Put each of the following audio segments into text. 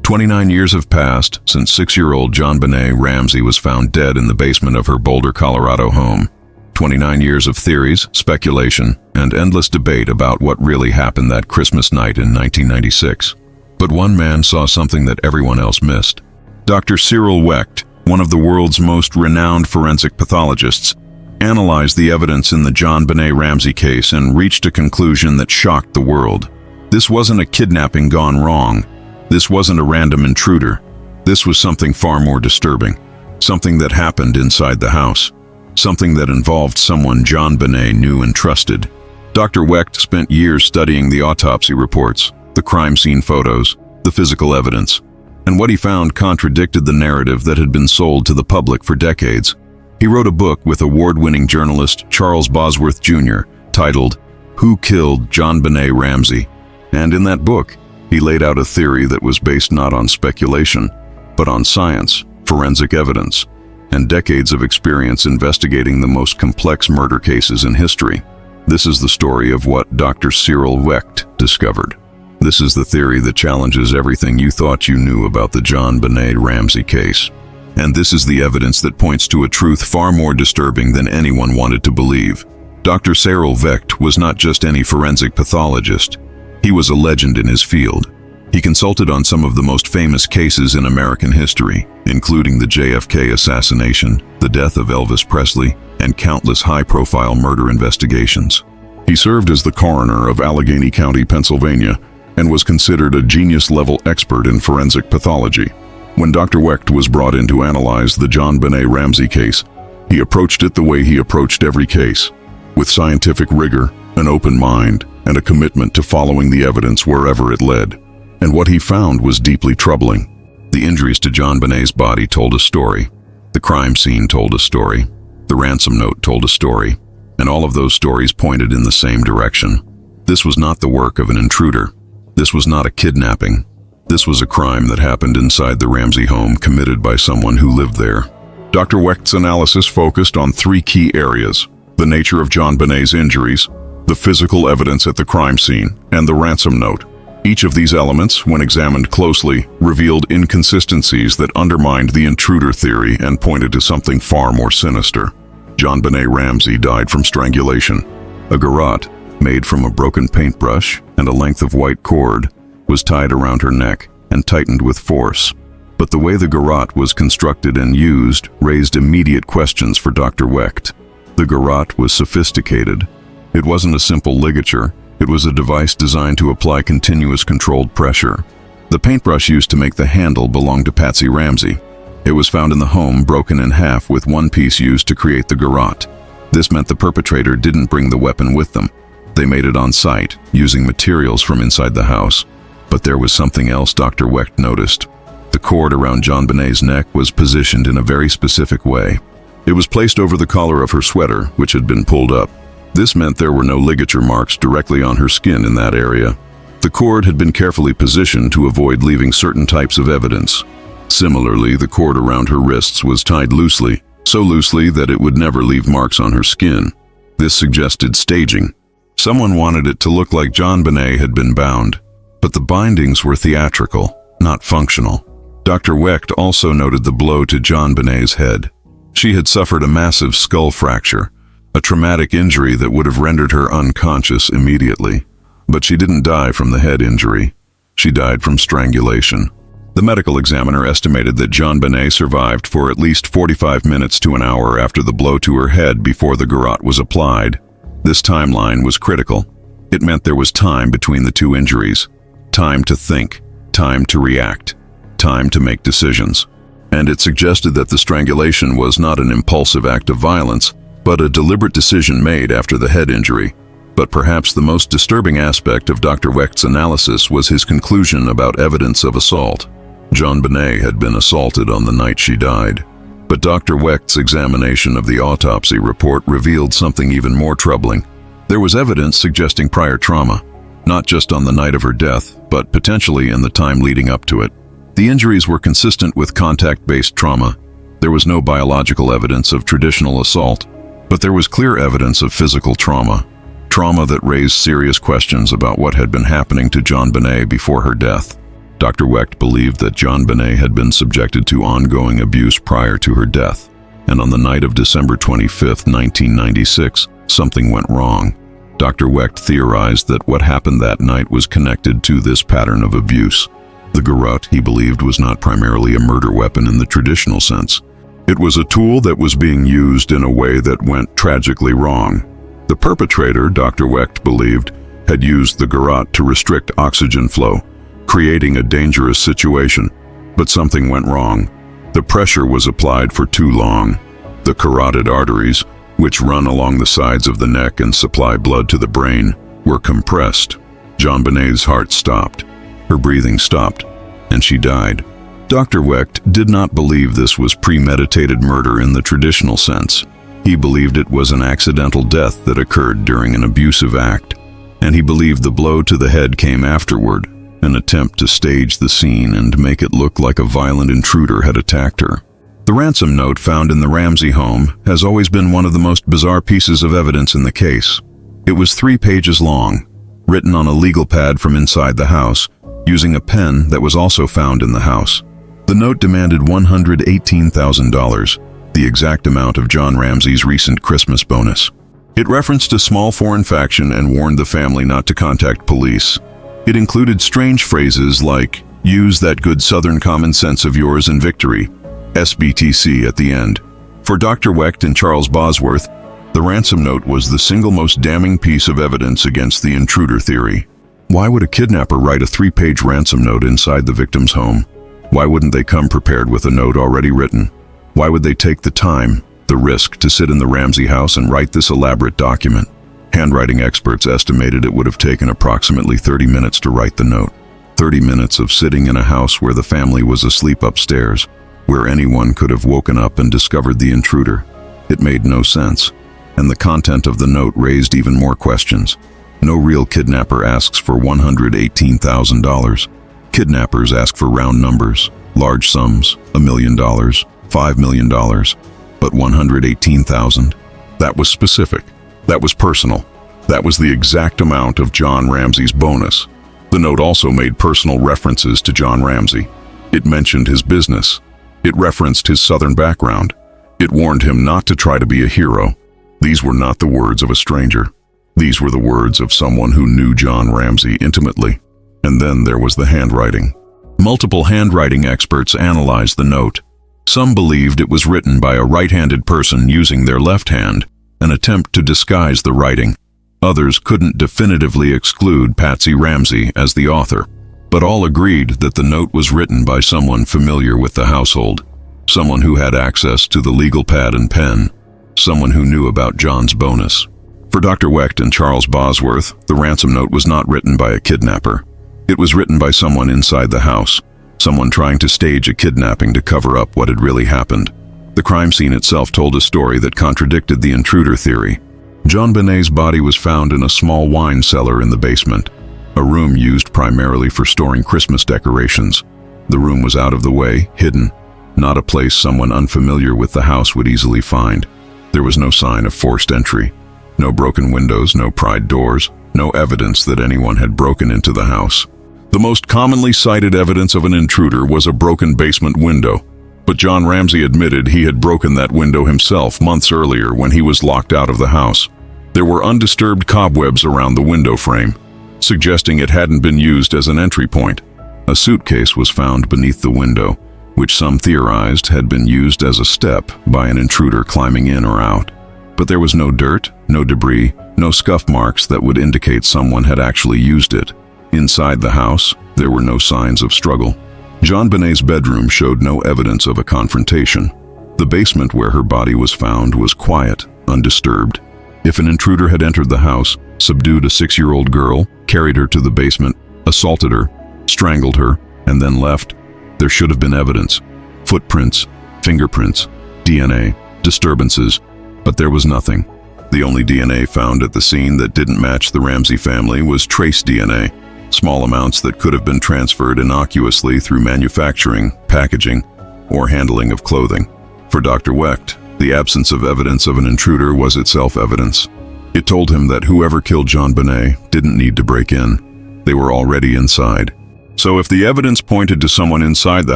29 years have passed since 6-year-old JonBenét Ramsey was found dead in the basement of her Boulder, Colorado home. 29 years of theories, speculation, and endless debate about what really happened that Christmas night in 1996. But one man saw something that everyone else missed. Dr. Cyril Wecht, one of the world's most renowned forensic pathologists, analyzed the evidence in the JonBenét Ramsey case and reached a conclusion that shocked the world. This wasn't a kidnapping gone wrong. This wasn't a random intruder. This was something far more disturbing. Something that happened inside the house. Something that involved someone JonBenét knew and trusted. Dr. Wecht spent years studying the autopsy reports, the crime scene photos, the physical evidence, and what he found contradicted the narrative that had been sold to the public for decades. He wrote a book with award-winning journalist Charles Bosworth Jr. titled, "Who Killed JonBenét Ramsey?" And in that book, he laid out a theory that was based not on speculation, but on science, forensic evidence, and decades of experience investigating the most complex murder cases in history. This is the story of what Dr. Cyril Wecht discovered. This is the theory that challenges everything you thought you knew about the JonBenét Ramsey case. And this is the evidence that points to a truth far more disturbing than anyone wanted to believe. Dr. Cyril Wecht was not just any forensic pathologist. He was a legend in his field. He consulted on some of the most famous cases in American history, including the JFK assassination, the death of Elvis Presley, and countless high-profile murder investigations. He served as the coroner of Allegheny County, Pennsylvania, and was considered a genius-level expert in forensic pathology. When Dr. Wecht was brought in to analyze the JonBenét Ramsey case, he approached it the way he approached every case, with scientific rigor, an open mind, and a commitment to following the evidence wherever it led. And what he found was deeply troubling. The injuries to JonBenét's body told a story. The crime scene told a story. The ransom note told a story. And all of those stories pointed in the same direction. This was not the work of an intruder. This was not a kidnapping. This was a crime that happened inside the Ramsey home committed by someone who lived there. Dr. Wecht's analysis focused on 3 key areas: the nature of JonBenét's injuries, the physical evidence at the crime scene, and the ransom note. Each of these elements, when examined closely, revealed inconsistencies that undermined the intruder theory and pointed to something far more sinister. JonBenét Ramsey died from strangulation. A garrote, made from a broken paintbrush and a length of white cord, was tied around her neck and tightened with force. But the way the garrote was constructed and used raised immediate questions for Dr. Wecht. The garrote was sophisticated. It wasn't a simple ligature. It was a device designed to apply continuous controlled pressure. The paintbrush used to make the handle belonged to Patsy Ramsey. It was found in the home broken in half with one piece used to create the garrote. This meant the perpetrator didn't bring the weapon with them. They made it on site, using materials from inside the house. But there was something else Dr. Wecht noticed. The cord around JonBenét's neck was positioned in a very specific way. It was placed over the collar of her sweater, which had been pulled up. This meant there were no ligature marks directly on her skin in that area. The cord had been carefully positioned to avoid leaving certain types of evidence. Similarly, the cord around her wrists was tied loosely, so loosely that it would never leave marks on her skin. This suggested staging. Someone wanted it to look like JonBenét had been bound, but the bindings were theatrical, not functional. Dr. Wecht also noted the blow to JonBenét's head. She had suffered a massive skull fracture, a traumatic injury that would have rendered her unconscious immediately. But she didn't die from the head injury. She died from strangulation. The medical examiner estimated that JonBenét survived for at least 45 minutes to an hour after the blow to her head before the garrote was applied. This timeline was critical. It meant there was time between the 2 injuries. Time to think, time to react, time to make decisions. And it suggested that the strangulation was not an impulsive act of violence, but a deliberate decision made after the head injury. But perhaps the most disturbing aspect of Dr. Wecht's analysis was his conclusion about evidence of assault. JonBenét had been assaulted on the night she died. But Dr. Wecht's examination of the autopsy report revealed something even more troubling. There was evidence suggesting prior trauma, not just on the night of her death, but potentially in the time leading up to it. The injuries were consistent with contact-based trauma. There was no biological evidence of traditional assault, but there was clear evidence of physical trauma. Trauma that raised serious questions about what had been happening to JonBenét before her death. Dr. Wecht believed that JonBenét had been subjected to ongoing abuse prior to her death, and on the night of December 25, 1996, something went wrong. Dr. Wecht theorized that what happened that night was connected to this pattern of abuse. The garrote, he believed, was not primarily a murder weapon in the traditional sense. It was a tool that was being used in a way that went tragically wrong. The perpetrator, Dr. Wecht believed, had used the garrote to restrict oxygen flow, creating a dangerous situation. But something went wrong. The pressure was applied for too long. The carotid arteries, which run along the sides of the neck and supply blood to the brain, were compressed. JonBenét's heart stopped. Her breathing stopped, and she died. Dr. Wecht did not believe this was premeditated murder in the traditional sense. He believed it was an accidental death that occurred during an abusive act, and he believed the blow to the head came afterward, an attempt to stage the scene and make it look like a violent intruder had attacked her. The ransom note found in the Ramsey home has always been one of the most bizarre pieces of evidence in the case. It was 3 pages long, written on a legal pad from inside the house, using a pen that was also found in the house. The note demanded $118,000, the exact amount of John Ramsey's recent Christmas bonus. It referenced a small foreign faction and warned the family not to contact police. It included strange phrases like, "Use that good Southern common sense of yours in victory," SBTC at the end. For Dr. Wecht and Charles Bosworth, the ransom note was the single most damning piece of evidence against the intruder theory. Why would a kidnapper write a 3-page ransom note inside the victim's home? Why wouldn't they come prepared with a note already written? Why would they take the time, the risk, to sit in the Ramsey house and write this elaborate document? Handwriting experts estimated it would have taken approximately 30 minutes to write the note. 30 minutes of sitting in a house where the family was asleep upstairs, where anyone could have woken up and discovered the intruder. It made no sense, and the content of the note raised even more questions. No real kidnapper asks for $118,000. Kidnappers ask for round numbers, large sums, $1 million, $5 million, but $118,000? That was specific. That was personal. That was the exact amount of John Ramsey's bonus. The note also made personal references to John Ramsey. It mentioned his business. It referenced his Southern background. It warned him not to try to be a hero. These were not the words of a stranger. These were the words of someone who knew John Ramsey intimately. And then there was the handwriting. Multiple handwriting experts analyzed the note. Some believed it was written by a right-handed person using their left hand, an attempt to disguise the writing. Others couldn't definitively exclude Patsy Ramsey as the author, but all agreed that the note was written by someone familiar with the household, someone who had access to the legal pad and pen, someone who knew about John's bonus. For Dr. Wecht and Charles Bosworth, the ransom note was not written by a kidnapper. It was written by someone inside the house, someone trying to stage a kidnapping to cover up what had really happened. The crime scene itself told a story that contradicted the intruder theory. JonBenét's body was found in a small wine cellar in the basement, a room used primarily for storing Christmas decorations. The room was out of the way, hidden, not a place someone unfamiliar with the house would easily find. There was no sign of forced entry, no broken windows, no pried doors, no evidence that anyone had broken into the house. The most commonly cited evidence of an intruder was a broken basement window, but John Ramsey admitted he had broken that window himself months earlier when he was locked out of the house. There were undisturbed cobwebs around the window frame, suggesting it hadn't been used as an entry point. A suitcase was found beneath the window, which some theorized had been used as a step by an intruder climbing in or out. But there was no dirt, no debris, no scuff marks that would indicate someone had actually used it. Inside the house, there were no signs of struggle. JonBenét's bedroom showed no evidence of a confrontation. The basement where her body was found was quiet, undisturbed. If an intruder had entered the house, subdued a 6-year-old girl, carried her to the basement, assaulted her, strangled her, and then left, there should have been evidence. Footprints, fingerprints, DNA, disturbances, but there was nothing. The only DNA found at the scene that didn't match the Ramsey family was trace DNA, small amounts that could have been transferred innocuously through manufacturing, packaging, or handling of clothing. For Dr. Wecht, the absence of evidence of an intruder was itself evidence. It told him that whoever killed JonBenét didn't need to break in. They were already inside. So if the evidence pointed to someone inside the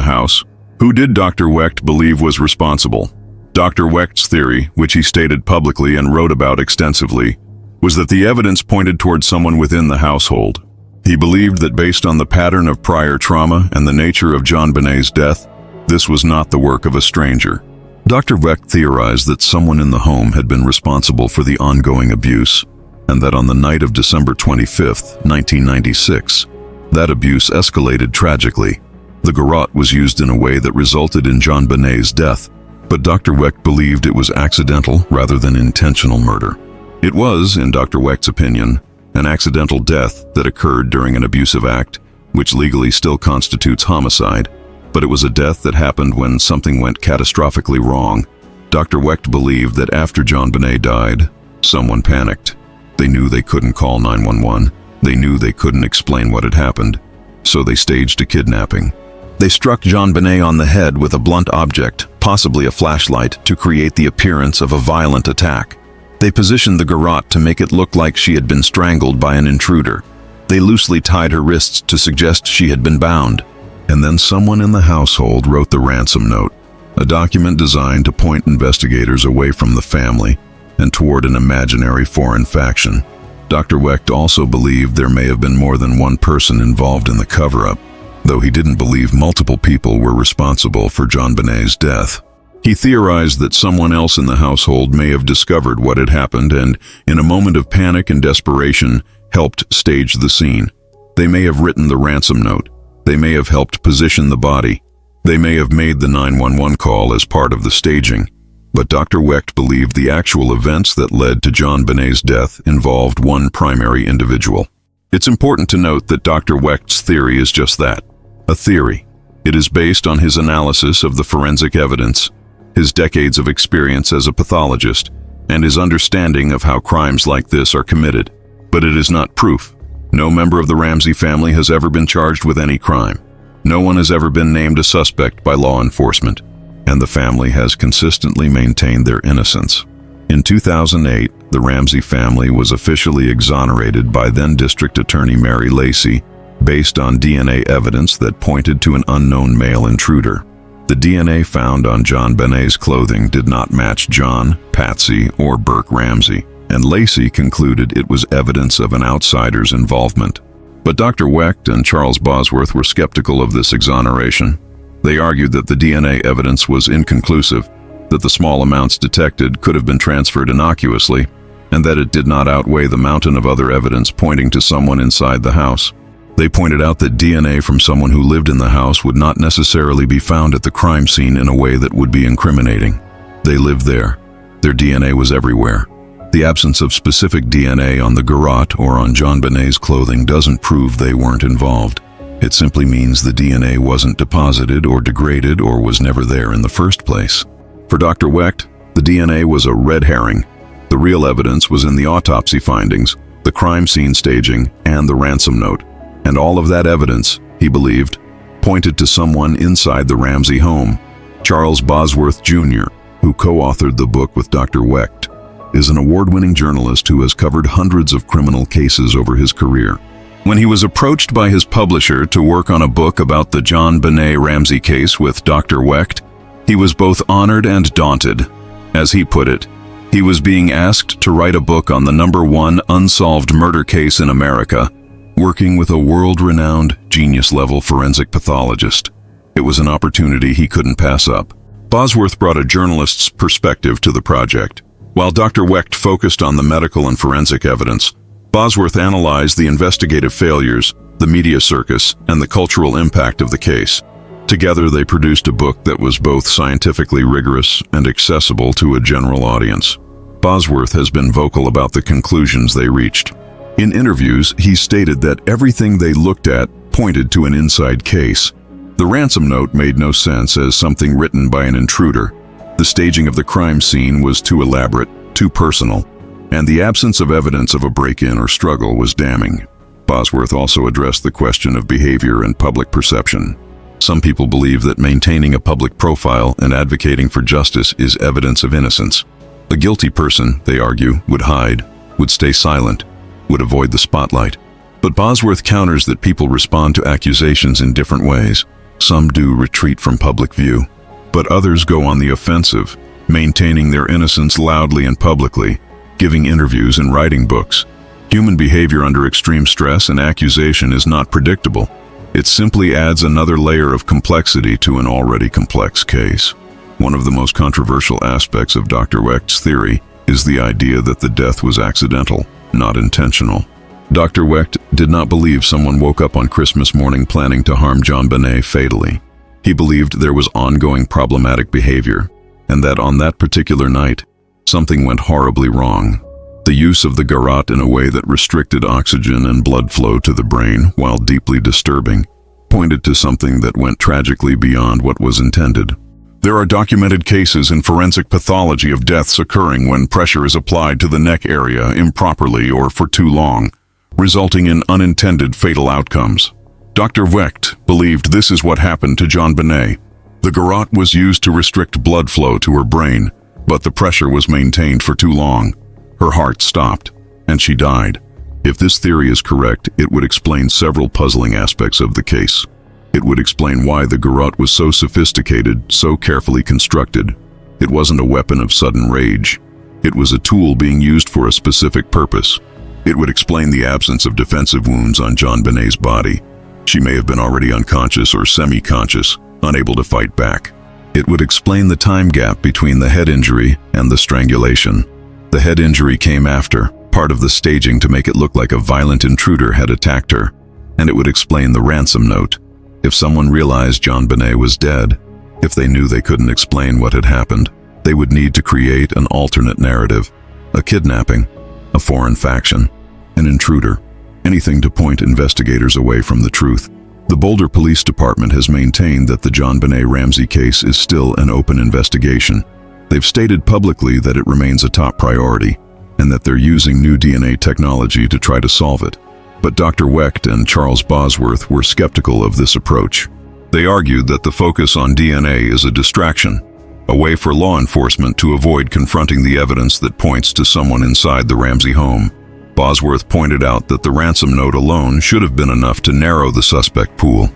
house, who did Dr. Wecht believe was responsible? Dr. Wecht's theory, which he stated publicly and wrote about extensively, was that the evidence pointed towards someone within the household. He believed that based on the pattern of prior trauma and the nature of JonBenét's death, this was not the work of a stranger. Dr. Wecht theorized that someone in the home had been responsible for the ongoing abuse, and that on the night of December 25, 1996, that abuse escalated tragically. The garrote was used in a way that resulted in JonBenét's death, but Dr. Wecht believed it was accidental rather than intentional murder. It was, in Dr. Wecht's opinion, an accidental death that occurred during an abusive act, which legally still constitutes homicide, but it was a death that happened when something went catastrophically wrong. Dr. Wecht believed that after JonBenet died, someone panicked. They knew they couldn't call 911. They knew they couldn't explain what had happened, so they staged a kidnapping. They struck JonBenet on the head with a blunt object, possibly a flashlight, to create the appearance of a violent attack. They positioned the garrote to make it look like she had been strangled by an intruder. They loosely tied her wrists to suggest she had been bound. And then someone in the household wrote the ransom note, a document designed to point investigators away from the family and toward an imaginary foreign faction. Dr. Wecht also believed there may have been more than one person involved in the cover-up, though he didn't believe multiple people were responsible for JonBenét's death. He theorized that someone else in the household may have discovered what had happened and, in a moment of panic and desperation, helped stage the scene. They may have written the ransom note. They may have helped position the body. They may have made the 911 call as part of the staging. But Dr. Wecht believed the actual events that led to JonBenét's death involved one primary individual. It's important to note that Dr. Wecht's theory is just that, a theory. It is based on his analysis of the forensic evidence, his decades of experience as a pathologist, and his understanding of how crimes like this are committed. But it is not proof. No member of the Ramsey family has ever been charged with any crime. No one has ever been named a suspect by law enforcement, and the family has consistently maintained their innocence. In 2008, the Ramsey family was officially exonerated by then District Attorney Mary Lacy based on DNA evidence that pointed to an unknown male intruder. The DNA found on JonBenét's clothing did not match John, Patsy, or Burke Ramsey, and Lacy concluded it was evidence of an outsider's involvement. But Dr. Wecht and Charles Bosworth were skeptical of this exoneration. They argued that the DNA evidence was inconclusive, that the small amounts detected could have been transferred innocuously, and that it did not outweigh the mountain of other evidence pointing to someone inside the house. They pointed out that DNA from someone who lived in the house would not necessarily be found at the crime scene in a way that would be incriminating. They lived there. Their DNA was everywhere. The absence of specific DNA on the garrote or on JonBenét's clothing doesn't prove they weren't involved. It simply means the DNA wasn't deposited or degraded or was never there in the first place. For Dr. Wecht, the DNA was a red herring. The real evidence was in the autopsy findings, the crime scene staging, and the ransom note. And all of that evidence, he believed, pointed to someone inside the Ramsey home. Charles Bosworth Jr., who co-authored the book with Dr. Wecht, is an award-winning journalist who has covered hundreds of criminal cases over his career. When he was approached by his publisher to work on a book about the JonBenét Ramsey case with Dr. Wecht, he was both honored and daunted. As he put it, he was being asked to write a book on the #1 unsolved murder case in America, working with a world-renowned, genius-level forensic pathologist. It was an opportunity he couldn't pass up. Bosworth brought a journalist's perspective to the project. While Dr. Wecht focused on the medical and forensic evidence, Bosworth analyzed the investigative failures, the media circus, and the cultural impact of the case. Together, they produced a book that was both scientifically rigorous and accessible to a general audience. Bosworth has been vocal about the conclusions they reached. In interviews, he stated that everything they looked at pointed to an inside case. The ransom note made no sense as something written by an intruder. The staging of the crime scene was too elaborate, too personal, and the absence of evidence of a break-in or struggle was damning. Bosworth also addressed the question of behavior and public perception. Some people believe that maintaining a public profile and advocating for justice is evidence of innocence. A guilty person, they argue, would hide, would stay silent, would avoid the spotlight. But Bosworth counters that people respond to accusations in different ways. Some do retreat from public view, but others go on the offensive, maintaining their innocence loudly and publicly, giving interviews and writing books. Human behavior under extreme stress and accusation is not predictable. It simply adds another layer of complexity to an already complex case. One of the most controversial aspects of Dr. Wecht's theory is the idea that the death was accidental, not intentional. Dr. Wecht did not believe someone woke up on Christmas morning planning to harm JonBenét fatally. He believed there was ongoing problematic behavior, and that on that particular night, something went horribly wrong. The use of the garrote in a way that restricted oxygen and blood flow to the brain, while deeply disturbing, pointed to something that went tragically beyond what was intended. There are documented cases in forensic pathology of deaths occurring when pressure is applied to the neck area improperly or for too long, resulting in unintended fatal outcomes. Dr. Wecht believed this is what happened to JonBenét. The garrote was used to restrict blood flow to her brain, but the pressure was maintained for too long. Her heart stopped, and she died. If this theory is correct, it would explain several puzzling aspects of the case. It would explain why the garrote was so sophisticated, so carefully constructed. It wasn't a weapon of sudden rage. It was a tool being used for a specific purpose. It would explain the absence of defensive wounds on JonBenét's body. She may have been already unconscious or semi-conscious, unable to fight back. It would explain the time gap between the head injury and the strangulation. The head injury came after, part of the staging to make it look like a violent intruder had attacked her. And it would explain the ransom note. If someone realized JonBenét was dead, if they knew they couldn't explain what had happened, they would need to create an alternate narrative. A kidnapping, a foreign faction, an intruder, anything to point investigators away from the truth. The Boulder Police Department has maintained that the JonBenét Ramsey case is still an open investigation. They've stated publicly that it remains a top priority, and that they're using new DNA technology to try to solve it. But Dr. Wecht and Charles Bosworth were skeptical of this approach. They argued that the focus on DNA is a distraction, a way for law enforcement to avoid confronting the evidence that points to someone inside the Ramsey home. Bosworth pointed out that the ransom note alone should have been enough to narrow the suspect pool.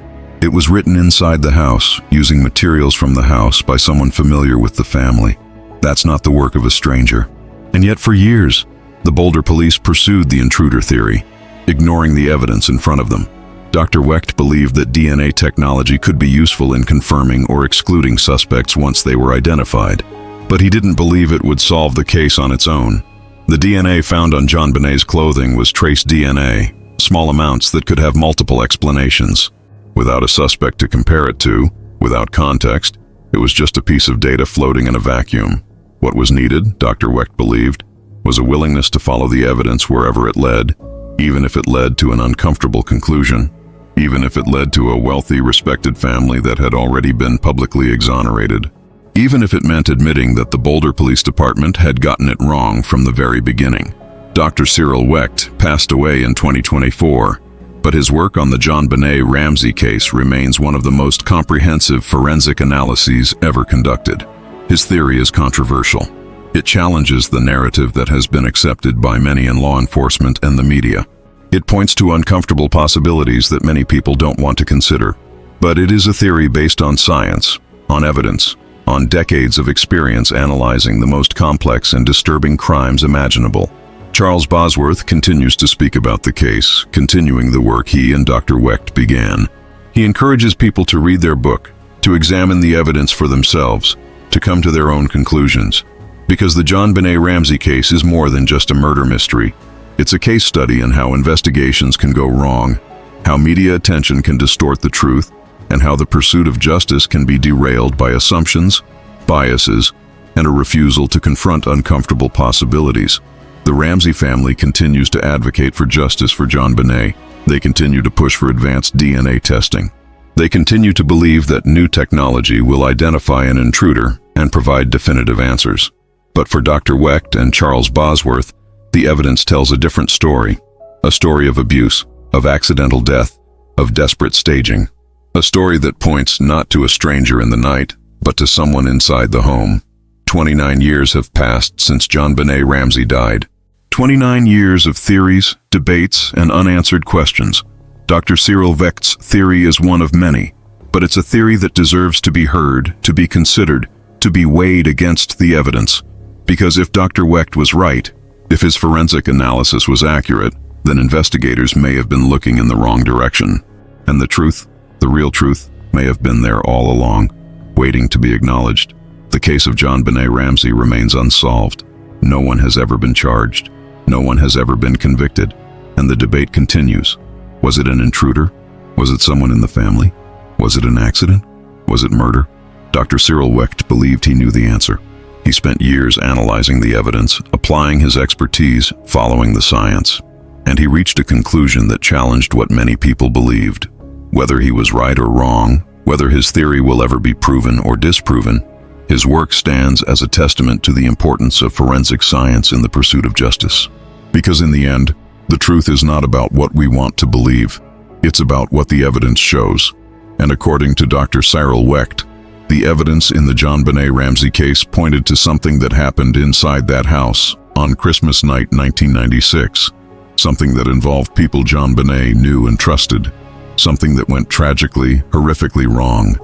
It was written inside the house, using materials from the house by someone familiar with the family. That's not the work of a stranger. And yet for years, the Boulder police pursued the intruder theory, ignoring the evidence in front of them. Dr. Wecht believed that DNA technology could be useful in confirming or excluding suspects once they were identified. But he didn't believe it would solve the case on its own. The DNA found on JonBenét's clothing was trace DNA, small amounts that could have multiple explanations. Without a suspect to compare it to, without context, it was just a piece of data floating in a vacuum. What was needed, Dr. Wecht believed, was a willingness to follow the evidence wherever it led, even if it led to an uncomfortable conclusion, even if it led to a wealthy, respected family that had already been publicly exonerated, even if it meant admitting that the Boulder Police Department had gotten it wrong from the very beginning. Dr. Cyril Wecht passed away in 2024, but his work on the JonBenét Ramsey case remains one of the most comprehensive forensic analyses ever conducted. His theory is controversial. It challenges the narrative that has been accepted by many in law enforcement and the media. It points to uncomfortable possibilities that many people don't want to consider. But it is a theory based on science, on evidence, on decades of experience analyzing the most complex and disturbing crimes imaginable. Charles Bosworth continues to speak about the case, continuing the work he and Dr. Wecht began. He encourages people to read their book, to examine the evidence for themselves, to come to their own conclusions. Because the JonBenét Ramsey case is more than just a murder mystery. It's a case study in how investigations can go wrong, how media attention can distort the truth, and how the pursuit of justice can be derailed by assumptions, biases, and a refusal to confront uncomfortable possibilities. The Ramsey family continues to advocate for justice for JonBenét. They continue to push for advanced DNA testing. They continue to believe that new technology will identify an intruder and provide definitive answers. But for Dr. Wecht and Charles Bosworth, the evidence tells a different story. A story of abuse, of accidental death, of desperate staging. A story that points not to a stranger in the night, but to someone inside the home. 29 years have passed since JonBenét Ramsey died. 29 years of theories, debates, and unanswered questions. Dr. Cyril Wecht's theory is one of many, but it's a theory that deserves to be heard, to be considered, to be weighed against the evidence. Because if Dr. Wecht was right, if his forensic analysis was accurate, then investigators may have been looking in the wrong direction. And the truth, the real truth, may have been there all along, waiting to be acknowledged. The case of JonBenét Ramsey remains unsolved. No one has ever been charged. No one has ever been convicted. And the debate continues. Was it an intruder? Was it someone in the family? Was it an accident? Was it murder? Dr. Cyril Wecht believed he knew the answer. He spent years analyzing the evidence, applying his expertise, following the science. And he reached a conclusion that challenged what many people believed. Whether he was right or wrong, whether his theory will ever be proven or disproven, his work stands as a testament to the importance of forensic science in the pursuit of justice. Because in the end, the truth is not about what we want to believe. It's about what the evidence shows. And according to Dr. Cyril Wecht, the evidence in the JonBenét Ramsey case pointed to something that happened inside that house on Christmas night 1996. Something that involved people JonBenét knew and trusted. Something that went tragically, horrifically wrong.